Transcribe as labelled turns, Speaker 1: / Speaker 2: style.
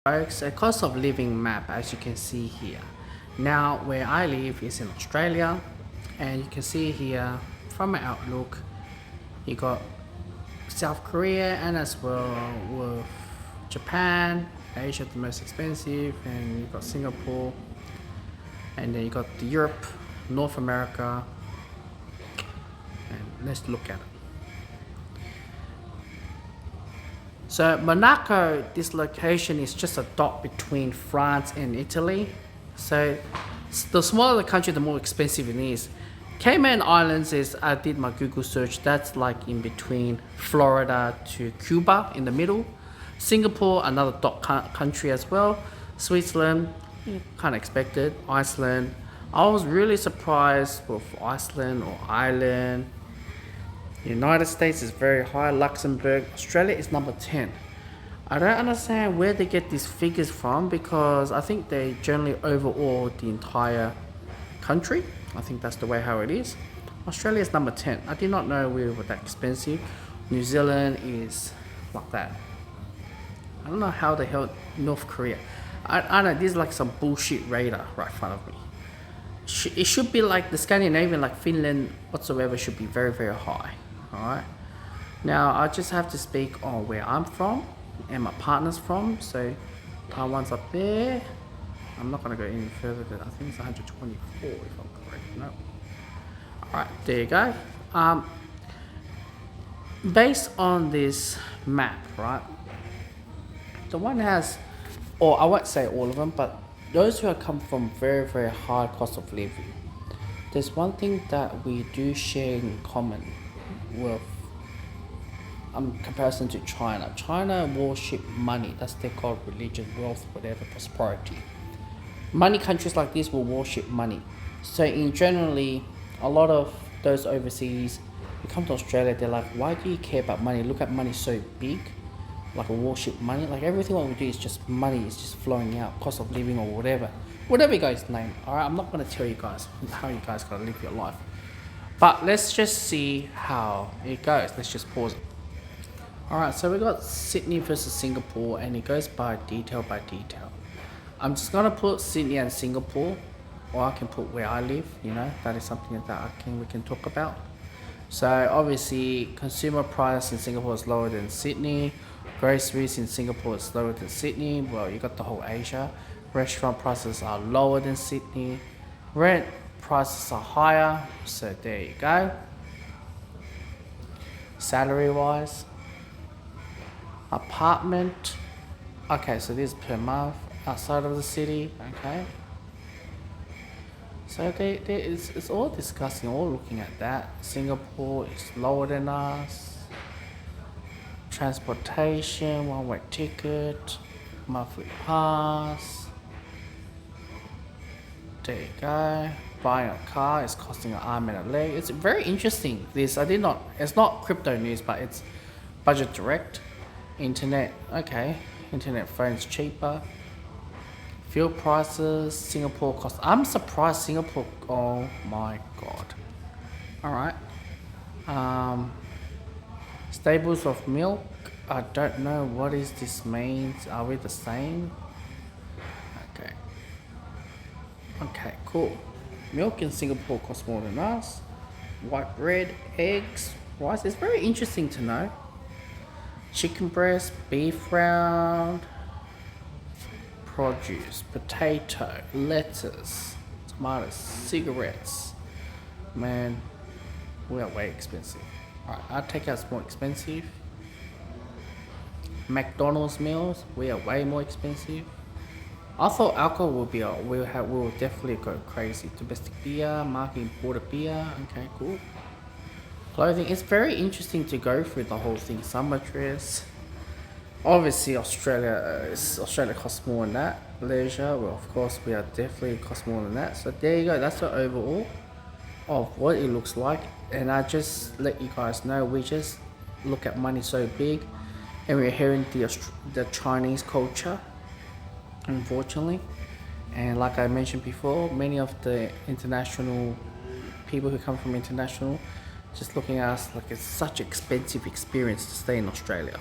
Speaker 1: Folks, a cost of living map as you can see here. Now where I live is in Australia, and you can see here from my outlook you got South Korea and as well with Japan, Asia the most expensive, and you got Singapore, and then you got the Europe, North America, and let's look at it. So Monaco, this location is just a dot between France and Italy. So the smaller the country, the more expensive it is. Cayman Islands is, I did my Google search, that's like in between Florida to Cuba in the middle. Singapore, another dot country as well. Switzerland, kind of expected. Iceland, I was really surprised with Iceland or Ireland. United States is very high. Luxembourg, Australia is number 10. I don't understand where they get these figures from, because I think they generally overall the entire country. I think that's the way how it is. Australia is number 10. I did not know we were that expensive. New Zealand is like that. I don't know how the hell North Korea. I know this is like some bullshit radar right in front of me. It should be like the Scandinavian, like Finland whatsoever, should be very, very high. Alright. Now I just have to speak on where I'm from and my partner's from. So Taiwan's up there. I'm not gonna go any further than, I think it's 124 if I'm correct. No. Alright, there you go. Based on this map, right? The one has, or I won't say all of them, but those who have come from very, very high cost of living, there's one thing that we do share in common with comparison to China. China worship money. That's their god, religion, wealth, whatever, prosperity. Money countries like this will worship money. So in generally, a lot of those overseas, you come to Australia, they're like, why do you care about money? Look at money so big. Like a worship money, like everything what we do is just money, is just flowing out, cost of living or whatever you guys name. Alright, I'm not gonna tell you guys how you guys gotta live your life, but let's just see how it goes. Let's just pause it. Alright, so we got Sydney versus Singapore, and it goes by detail. I'm just gonna put Sydney and Singapore, or I can put where I live. That is something that we can talk about. So obviously consumer price in Singapore is lower than Sydney. Groceries in Singapore is lower than Sydney. Well, you got the whole Asia. Restaurant prices are lower than Sydney. Rent prices are higher. So there you go. Salary wise, apartment. Okay, so this is per month outside of the city. Okay. So it's all discussing, all looking at that. Singapore is lower than us. Transportation, one-way ticket, monthly pass. There you go. Buying a car is costing an arm and a leg. It's very interesting. It's not crypto news, but it's Budget Direct. Internet, okay. Internet phones cheaper. Fuel prices, Singapore cost. I'm surprised Singapore, oh my god. Alright. Staples of milk. I don't know what is this means. Are we the same? Okay, cool. Milk in Singapore costs more than us. White bread, eggs, rice. It's very interesting to know. Chicken breast, beef round, produce, potato, lettuce, tomatoes, cigarettes. Man, we are way expensive. Alright, our takeout's more expensive. McDonald's meals, we are way more expensive. I thought alcohol will definitely go crazy. Domestic beer, market imported beer. Okay, cool. Clothing, it's very interesting to go through the whole thing. Summer dress. Obviously, Australia costs more than that. Leisure, well, of course, we are definitely cost more than that. So there you go. That's the overall of what it looks like. And I just let you guys know, we just look at money so big, and we're hearing the Chinese culture, unfortunately. And like I mentioned before, many of the international people who come from international just looking at us like it's such an expensive experience to stay in Australia.